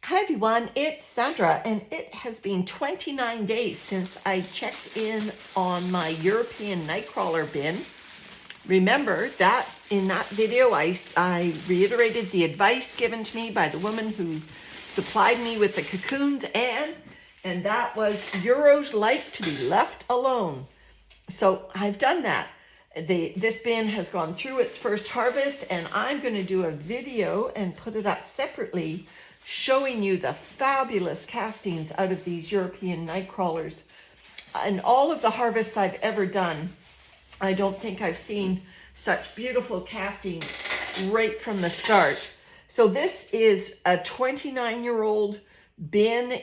Hi everyone, it's Sandra, and it has been 29 days since I checked in on my European nightcrawler bin. Remember that in that video I reiterated the advice given to me by the woman who supplied me with the cocoons, and that was Euros like to be left alone. So I've done that. This bin has gone through its first harvest, and I'm going to do a video and put it up separately showing you the fabulous castings out of these European nightcrawlers. And all of the harvests I've ever done, I don't think I've seen such beautiful casting right from the start. So this is a 29-year-old bin,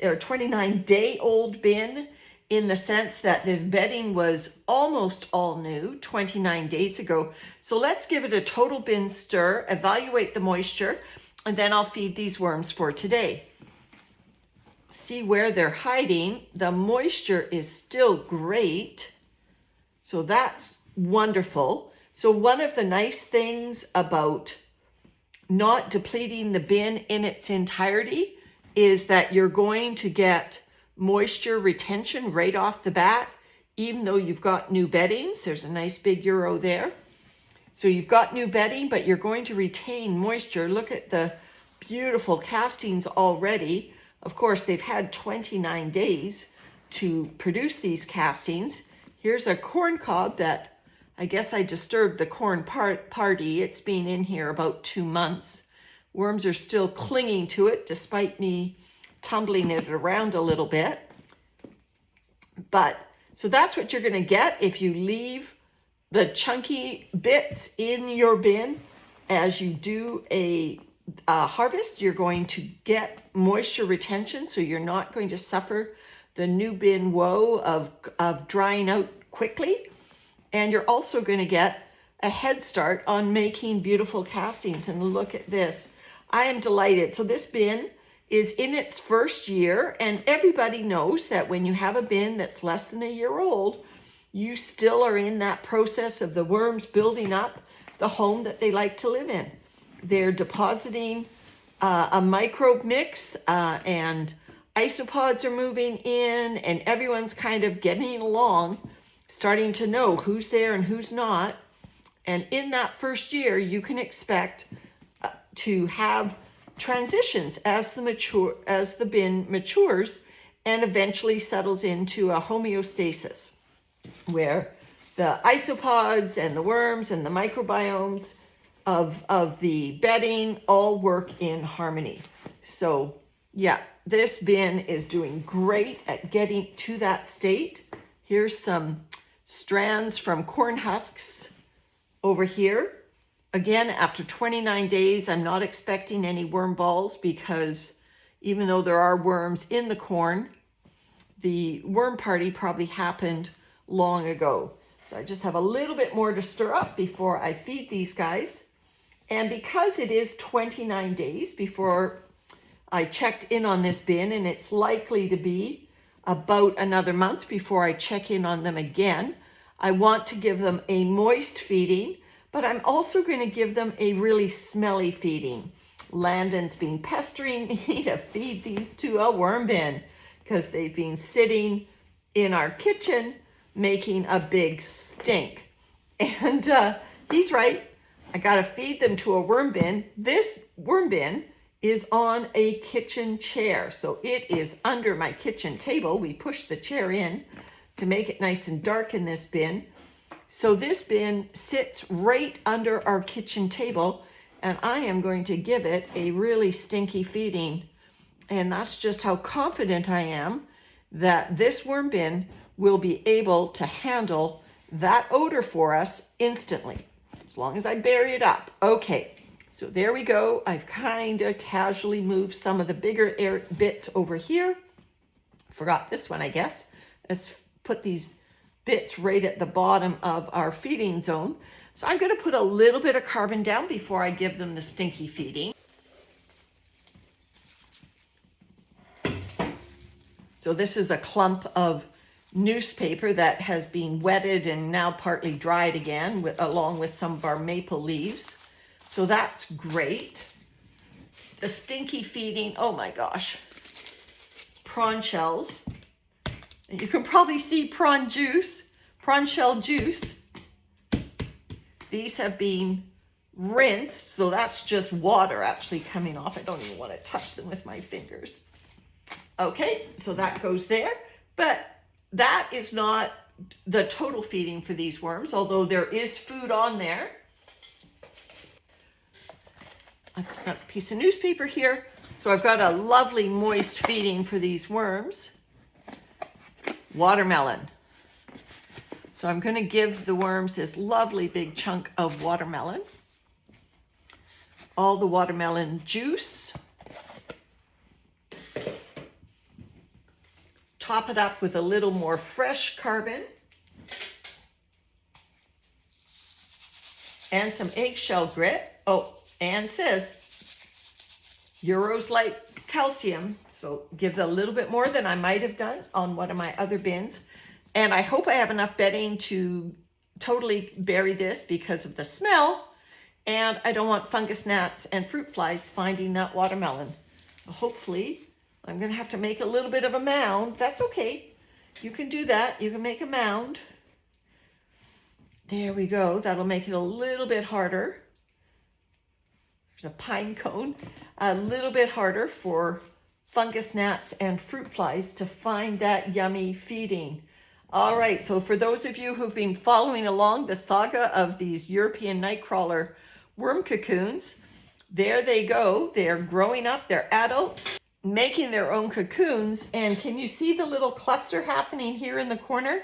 or 29-day-old bin, in the sense that this bedding was almost all new 29 days ago. So let's give it a total bin stir, evaluate the moisture, and then I'll feed these worms for today. See where they're hiding. The moisture is still great. So that's wonderful. So one of the nice things about not depleting the bin in its entirety is that you're going to get moisture retention right off the bat, even though you've got new beddings. There's a nice big Euro there. So you've got new bedding, but you're going to retain moisture. Look at the beautiful castings already. Of course, they've had 29 days to produce these castings. Here's a corn cob that I guess I disturbed the corn party. It's been in here about 2 months. Worms are still clinging to it despite me tumbling it around a little bit. But so that's what you're going to get if you leave the chunky bits in your bin. As you do a harvest, you're going to get moisture retention, so you're not going to suffer the new bin woe of drying out quickly. And you're also going to get a head start on making beautiful castings. And look at this. I am delighted. So this bin is in its first year, and everybody knows that when you have a bin that's less than a year old, you still are in that process of the worms building up the home that they like to live in. They're depositing a microbe mix, and isopods are moving in, and everyone's kind of getting along, starting to know who's there and who's not. And in that first year, you can expect to have transitions as the bin matures and eventually settles into a homeostasis, where the isopods and the worms and the microbiomes of the bedding all work in harmony. So yeah, this bin is doing great at getting to that state. Here's some strands from corn husks over here. Again, after 29 days, I'm not expecting any worm balls, because even though there are worms in the corn, the worm party probably happened long ago. So I just have a little bit more to stir up before I feed these guys. And because it is 29 days before I checked in on this bin, and it's likely to be about another month before I check in on them again, I want to give them a moist feeding, but I'm also going to give them a really smelly feeding. Landon's been pestering me to feed these to a worm bin because they've been sitting in our kitchen making a big stink. And he's right. I got to feed them to a worm bin. This worm bin is on a kitchen chair. So it is under my kitchen table. We push the chair in to make it nice and dark in this bin. So this bin sits right under our kitchen table, and I am going to give it a really stinky feeding. And that's just how confident I am that this worm bin will be able to handle that odor for us instantly, as long as I bury it up. Okay, so there we go. I've kind of casually moved some of the bigger bits over here. Forgot this one, I guess. Let's put these bits right at the bottom of our feeding zone. So I'm going to put a little bit of carbon down before I give them the stinky feeding. So this is a clump of newspaper that has been wetted and now partly dried again, along with some of our maple leaves. So that's great. the Stinky feeding, oh my gosh, prawn shells. And you can probably see prawn shell juice. These have been rinsed, so that's just water actually coming off. I don't even want to touch them with my fingers. Okay, so that goes there, but that is not the total feeding for these worms, although there is food on there. I've got a piece of newspaper here, so I've got a lovely moist feeding for these worms. Watermelon. So I'm going to give the worms this lovely big chunk of watermelon. All the watermelon juice. Top it up with a little more fresh carbon. And some eggshell grit. Oh, Anne says, Euros like calcium. So give a little bit more than I might have done on one of my other bins. And I hope I have enough bedding to totally bury this because of the smell. And I don't want fungus gnats and fruit flies finding that watermelon. Hopefully, I'm going to have to make a little bit of a mound. That's okay. You can do that. You can make a mound. There we go. That'll make it a little bit harder. There's a pine cone. A little bit harder for fungus gnats and fruit flies to find that yummy feeding. All right, so for those of you who've been following along the saga of these European nightcrawler worm cocoons, there they go. They're growing up, they're adults, making their own cocoons. And can you see the little cluster happening here in the corner?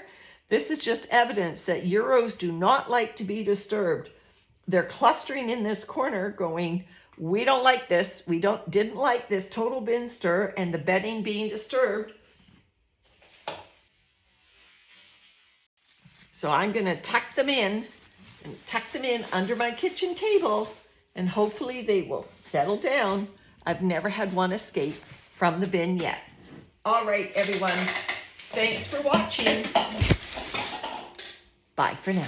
This is just evidence that Euros do not like to be disturbed. They're clustering in this corner going, we don't like this. We didn't like this total bin stir and the bedding being disturbed. So I'm going to tuck them in under my kitchen table, and hopefully they will settle down. I've never had one escape from the bin yet. All right, everyone. Thanks for watching. Bye for now.